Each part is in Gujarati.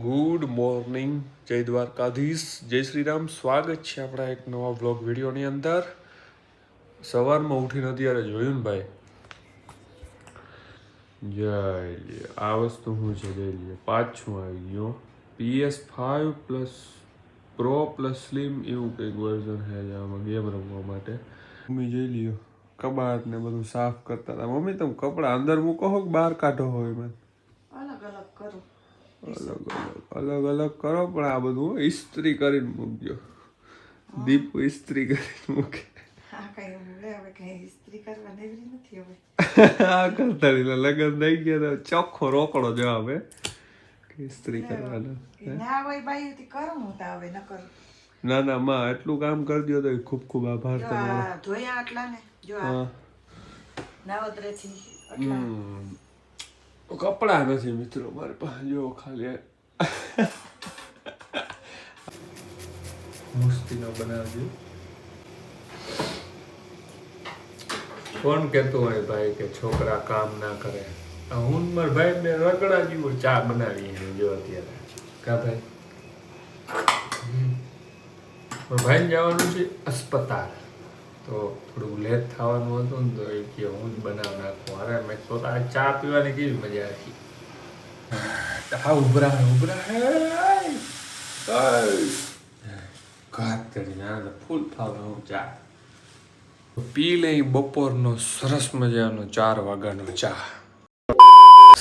ગુડ મોર્નિંગ, જય દ્વારકાધીશ, જય શ્રી રામ. સ્વાગત છે આપણા એક નવા બ્લોગ વિડીયોની અંદર. સવારમાં ઉઠીને અત્યારે જોયું ને ભાઈ, જય આ વસ્તુ શું છે જઈ લઈએ. પાછું આવી ગયો PS5 plus pro plus slim એવું કંઈક વર્ઝન છે આમાં ગેમ રમવા માટે. મમ્મી જોઈ લ્યો કબાટ ને બધું સાફ કરતા હતા. મમ્મી તમે કપડા અંદર મૂકો હો કે બહાર કાઢો હોય? મેં અલગ અલગ કરું. અલગ અલગ કરો, પણ આ બધું ઇસ્ત્રી કરીને મૂકજો. દીપ ઇસ્ત્રી કરીને મૂકે. ઇસ્ત્રી કરવા નેવરી નથી હવે. આ કરતા લગન થઈ ગયા તો ચોખ્ખો રોકડો જવાબ હે કે ઇસ્ત્રી કરવાનો ના હોય બાઈ થી કરું હું તો હવે ન કરું. ના ના માં એટલું કામ કરી દો તો ખૂબ ખૂબ આભાર તમારો. ધોયા આટલા ને જો આ નાવત્રેથી આટલા કપડા નથી મિત્રો મારી પાસે. જો ખાલી મુસ્તીનો બનાવજો. કોણ કહેતું હોય ભાઈ કે છોકરા કામ ના કરે? હું મારા ભાઈ ને રગડા જેવો ચા બનાવી જો અત્યારે. કા ભાઈ મારા ભાઈ જવાનું છે અસ્પતાલ, તો થોડું લેટ થવાનું હતું ને તો એ કે હું જ બનાવી નાખું. અરે મેં તો ચા પીવાની કેવી મજા આવી. હા ઉભરા ઘાત કરીને ફૂલ ફાવે હું ચા પી લઈ. બપોરનો સરસ મજાનો 4 વાગ્યાનો ચા,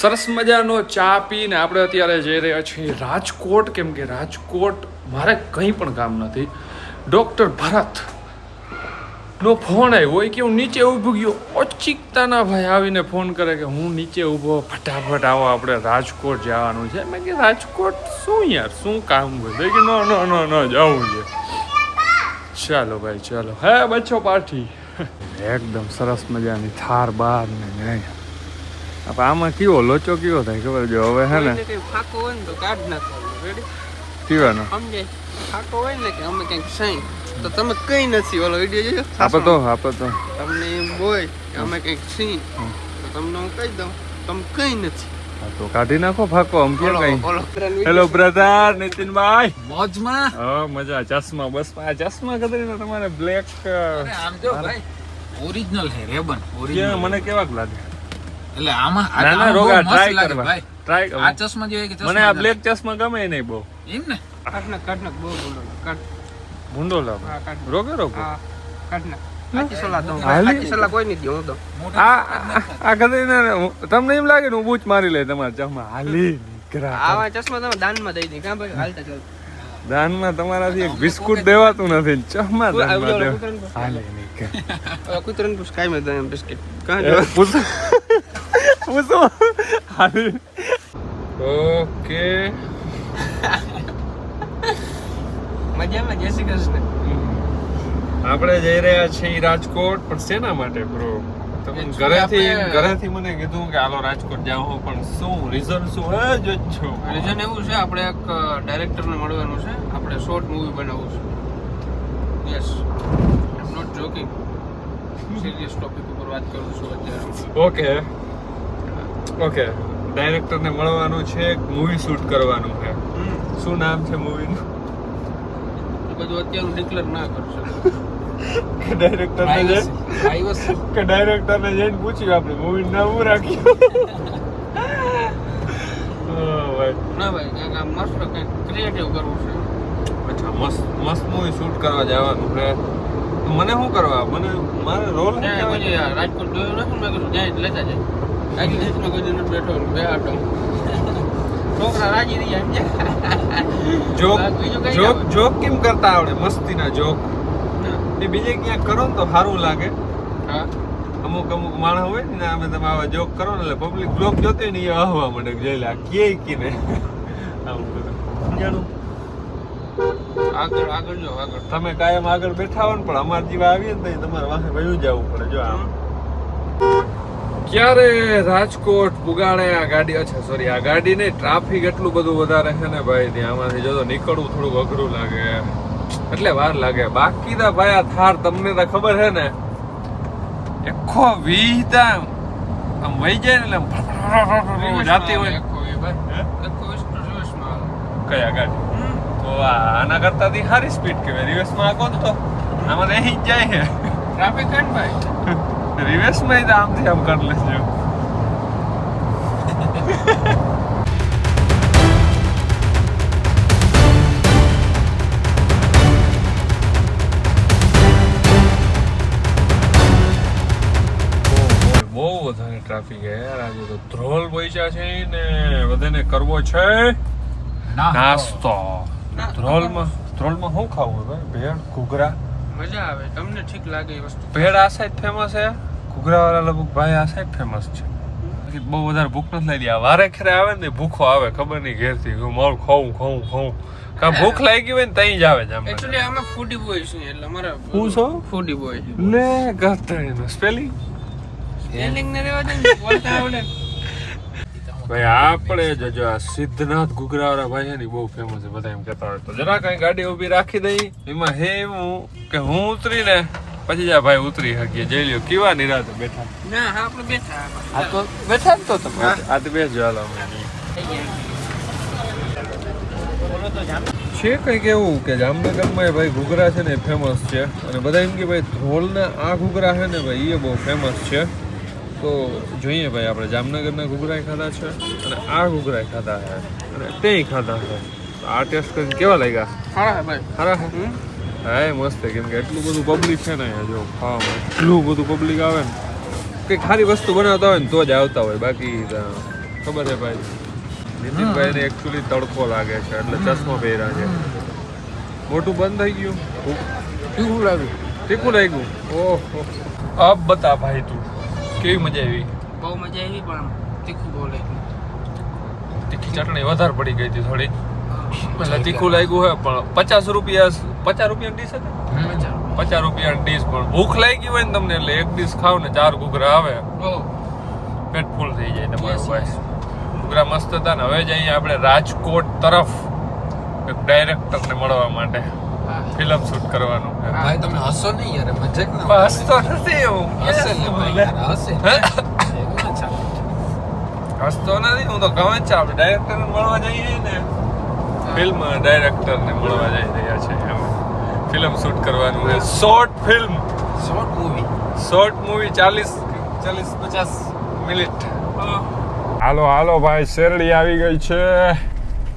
સરસ મજાનો ચા પીને આપણે અત્યારે જઈ રહ્યા છીએ રાજકોટ. કેમ કે રાજકોટ મારે કંઈ પણ કામ નથી. ડૉક્ટર ભરત નો ફોન આવ્યો હોય કે હું નીચે ઊભો ગયો, ઓચિકતાના ભાઈ આવીને ફોન કરે કે હું નીચે ઊભો, ફટાફટ આવો આપણે રાજકોટ જવાનું છે. મેં કે રાજકોટ શું યાર, શું કામ હોય? કે નો જવું છે. ચાલો ભાઈ ચાલો. હે બચ્ચો પાર્ટી એકદમ સરસ મજાની થાર બાર ને આપણે આમાં કેવો લોચો કેવો થાય ખબર? જો હવે હે ને ફાકો હોય ને તો કાઢ નાખવાનું. રેડી પીવાનો સમજે? ફાકો હોય ને કે અમે કંઈક સાઈ તો તમે કઈ નથી. ઓલો વિડીયો જોયો આપે તો તમને એમ હોય કે અમે કંઈક સી તો તમને હું કહી દઉં તમે કઈ નથી. તો કાઢી નાખો ફાકો. આમ કે કઈ. હેલો બ્રધર નીતિનભાઈ, મોજમાં? હા મજા. ચશ્મા બસ આ ચશ્મા કદરીને તમારે બ્લેક આમ જો ભાઈ ઓરિજિનલ છે રેબન. ઓરિજિનલ મને કેવાક લાગે? એટલે આમાં ના ના રોગા ટ્રાય લાગે કરવા ભાઈ. ટ્રાય આ ચશ્મા જેવા કે મને આ બ્લેક ચશ્મા ગમે નહીં બહુ. એમ ને કાઢ બહુ બોલો કાઢ ભૂંડો લાગે. રોગે રોગે કાઢ આખી સલાહ દઉં. આખી સલાહ કોઈ નહીં દઉં. આ કદરીને તમને એમ લાગે ને હું બૂચ મારી લે તમારા ચશ્મા હાલી નીકળા. આવા ચશ્મા તમે દાનમાં દઈ દી. કાં ભાઈ હાલતા ચાલ. દાનમાં તમારાથી એક બિસ્કુટ દેવાતું નથી. ચશ્મા દાનમાં દેવા હાલે નીકળે. કૂતરાને પૂછ કાઈ મેં દઉં બિસ્કિટ. કાં પૂછો હાલે. ઓકે મજામાં. જય શ્રી કૃષ્ણ. આપણે જઈ રહ્યા છીએ રાજકોટ. પણ શેના માટે બ્રો? તમે ઘરેથી મને કીધું કે હાલો રાજકોટ જાઓ, પણ શું રીઝન શું હે? જો છો રીઝન એવું છે, આપણે એક ડાયરેક્ટરને મળવાનું છે. આપણે શોર્ટ મૂવી બનાવવું છે. Yes, I am not joking. Serious topic ઉપર વાત કરું છું અત્યારે. ઓકે ડાયરેક્ટરને મળવાનું છે, મૂવી શૂટ કરવાનું છે. શું નામ છે મૂવીનું? બધું અત્યારે ડિક્લેર ના કરશો. ડાયરેક્ટરને જઈને પૂછ્યું આપણે મૂવી નામ શું રાખ્યું? ના ભાઈ કાંઈક મસ્ત કંઈક ક્રિએટિવ કરવું છે. અચ્છા, મસ્ત મૂવી શૂટ કરવા જવાનું છે. મને શું કરવા? મારે રોલ રાજકોટ જોયું નથી. મેં કીધું જ્યાં લેતા જાય. આગલી દેશમાં કોઈ નથી બેઠો બે આટો છોકરા રાજી રહ્યા. જોક કેમ કરતા આવડે? મસ્તીના જોક એ બીજે ક્યાંક કરો ને તો સારું લાગે. હા, અમુક માણસ હોય ને અમે તમે આવા જોક કરો ને એટલે પબ્લિક બ્લોગ જોતી ને એ હવા મળે જઈ લે કે કીને આવું બધું જાણું. આગળ જો આગળ તમે કાયમ આગળ બેઠા હો ને, પણ અમારા જેવા આવીએ ને તો તમારે વાંહે વયું જવું પડે. જો આમ ક્યારે રાજકોટ પુગાડે આ ગાડી. અચ્છા સોરી, આ ગાડી નહીં, ટ્રાફિક એટલું બધું વધારે છે ને ભાઈ ત્યાં. આમાંથી જો નીકળવું થોડુંક અઘરું લાગે, એટલે વાર લાગે. બાકી તો ભાઈ આ થાર તમને તો ખબર છે ને, એખો વીતા આમ વહી જાય ને એટલે જાતી હોય. કયા ગાડી તો આના કરતા થી સારી સ્પીડ કહેવાય રિવર્સમાં આ કોણ તો આમાં રહી જ જાય છે ટ્રાફિક કાંડ ભાઈ રિવર્સમાં આમથી આમ કરી લેજો બહુ વધારે ટ્રાફિક છે યાર આજે તો ધ્રોલ પૈસા છે ને બધાને કરવો છે નાસ્તો ધ્રોલમાં શું ખાવું ભાઈ ભેળ ઘૂઘરા મજા આવે તમને ઠીક લાગે એ વસ્તુ ભેળ આ સાઈડ ફેમસ છે ઘૂઘરા વાળા લગભગ ભાઈ આ સાઈડ ફેમસ છે બહુ વધારે ભૂખ નથી લાગી આ વારે ખેરે આવે ને ભૂખો આવે ખબર નહીં ઘેરથી મારું ખાવું કા ભૂખ લાગી હોય ને તઈ જ આવે છે એકચ્યુઅલી અમે ફૂડી બોય છે એટલે અમારા હું છો ફૂડી બોય લે ગતરીનો સ્પેલિંગ સ્પેલિંગ ને રેવા દે ને, બોલતા આવડે ભાઈ આપણે જો આ સિદ્ધનાથ ઘૂઘરાવાળા ભાઈ છે ને બહુ ફેમસ છે બધા એમ કહેતા હોય તો જરા કઈ ગાડી ઊભી રાખી દઈ એમાં હે એવું કે હું ઉતરીને પછી જા ભાઈ ઉતરી શકીએ જઈ લ્યો કેવા નિરાતે બેઠા ના હા આપણે બેઠા આ તો બેઠા જ તો તમે આ તો બેસજો હાલો અમે છે કંઈક એવું કે જામનગરમાં ભાઈ ઘૂઘરા છે ને ફેમસ છે અને બધા એમ કે ભાઈ ધ્રોલના આ ઘૂઘરા છે ને ભાઈ એ બહુ ફેમસ છે તો જોઈએ ભાઈ આપણે જામનગરના ઘૂઘરા ખાધા છે અને આ ઘૂઘરા ખાધા છે અને તે ખાધા છે આ ટેસ્ટ કરીને કેવા લાગ્યા હા ભાઈ સારા છે હા એ મસ્ત છે કેમ કે એટલું બધું પબ્લિક છે ને જો ખાવામાં એટલું બધું પબ્લિક આવે ને કંઈક સારી વસ્તુ બનાવતા હોય ને તો જ આવતા હોય બાકી ખબર છે ભાઈ નીતિનભાઈને એકચ્યુઅલી તડકો લાગે છે એટલે ચશ્મા પહેર્યા છે મોટું બંધ થઈ ગયું તીખું લાગ્યું ઓહો અબ બતા ભાઈ તું કેવી મજા આવી બહુ મજા આવી પણ આમ તીખું બહુ લાગ્યું તીખી ચટણી વધારે પડી ગઈ હતી થોડી એટલે તીખું લાગ્યું હોય પણ 50 રૂપિયાની ડીશ હતી 50 રૂપિયાની ડીશ પણ ભૂખ લાગી હોય ને તમને એટલે એક ડીશ ખાવ ને 4 ઘૂઘરા આવે પેટ ફૂલ થઈ જાય તમારું ભાઈ ઘૂઘરા મસ્ત હતા ને હવે જઈએ આપણે રાજકોટ તરફ એક ડાયરેક્ટરને મળવા માટે ફિલ્મ શૂટ કરવાનું ભાઈ તમે હસો નહીં યાર મજાક ના બસ તો નથી એવું હસે ને ભાઈ યાર હસે હસતો નથી હું તો ગમે છે આપણે ડાયરેક્ટરને મળવા જઈએ ને ફિલ્મ ડાયરેક્ટરને મળવા જઈ રહ્યા છે અમે ફિલ્મ શૂટ કરવાનું છે short film short movie 40-50 minute હાલો ભાઈ શેરડી આવી ગઈ છે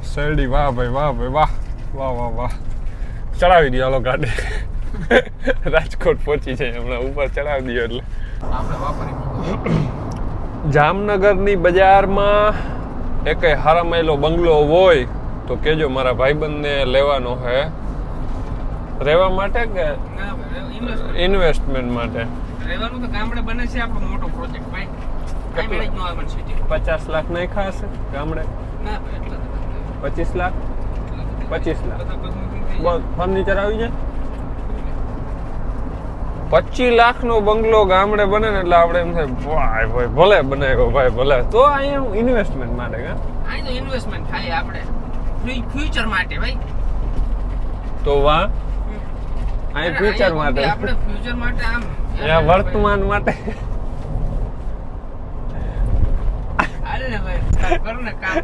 શેરડી વાહ ભાઈ વાહ ચડાવી દો હાલો ગાડી રાજકોટ પહોંચી છે હમણાં ઉપર ચડાવી દો એટલે આપણે વાપરી જામનગરની બજારમાં એકેય હારામાયેલો બંગલો હોય તો કેજો મારા ભાઈબંધને લેવાનો છે રહેવા માટે કે ના ભાઈ ઇન્વેસ્ટમેન્ટ માટે રહેવાનું તો ગામડે બને છે આપણો મોટો પ્રોજેક્ટ ભાઈ કઈ મેનેજ નો આવે સિટી 50 લાખ નાખ્યા હશે ગામડે ના ભાઈ એટલા 25 લાખ 25 લાખ ફર્નિચર આવી જાય 25 લાખનો બંગલો ગામડે બને ને એટલે આપણે એમ થાય ભાઈ ભલે બનાવ્યો ભાઈ ભલે તો અહીંયા ઇન્વેસ્ટમેન્ટ માટે કા અહીં તો ઇન્વેસ્ટમેન્ટ થાય આપણે ફ્યુચર માટે ભાઈ તો વાહ અહીં ફ્યુચર માટે આપણે ફ્યુચર માટે આમ વર્તમાન માટે અરે ને ભાઈ કરો ને કામ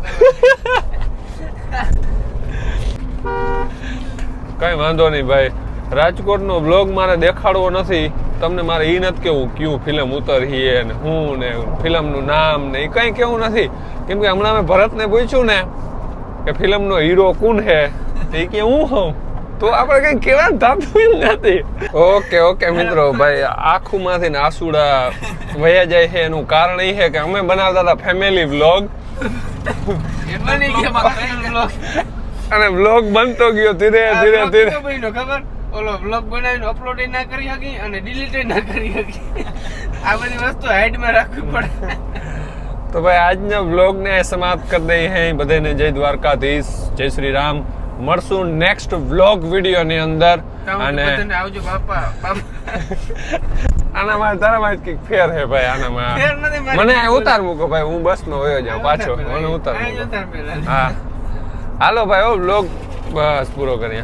કઈ વાંધો નહીં ભાઈ રાજકોટનો બ્લોગ મારે દેખાડવો નથી તમને મારે એ નથી કેવું કયું ફિલ્મ ઉતરી ને હું ને ફિલ્મનું નામ ને એ કંઈ કેવું નથી કેમ કે હમણાં મેં ભરતને પૂછ્યું ને કે ફિલ્મનો હીરો કોણ છે તો એ કે હું હોઉં તો આપણે કઈ કેવા થતું નથી ઓકે મિત્રો ભાઈ આંખોમાંથી ને આંસુડા વયા જાય છે એનું કારણ એ છે કે અમે બનાવતા હતા ફેમિલી વ્લોગ અને વ્લોગ બનતો ગયો ધીરે ખબર ઓલો વ્લોગ બનાવીને અપલોડ ના કરી શકી અને ડિલીટ ના કરી શકી આ બધી વસ્તુ હાઈડમાં રાખવી પડે તો ભાઈ આજના વ્લોગને સમાપ્ત કરી દઈએ હે બધાને જય દ્વારકાધીશ જય શ્રી રામ મળશું નેક્સ્ટ વ્લોગ વિડીયોની અંદર અને આવજો બાપા આનામાં તારામાં કંઈક ફેર હે ભાઈ આનામાં મને ઉતાર મૂકો ભાઈ હું બસમાં વયો જાઉં પાછો મને ઉતાર મૂકો હા હાલો ભાઈ ઓ વ્લોગ બસ પૂરો કરીએ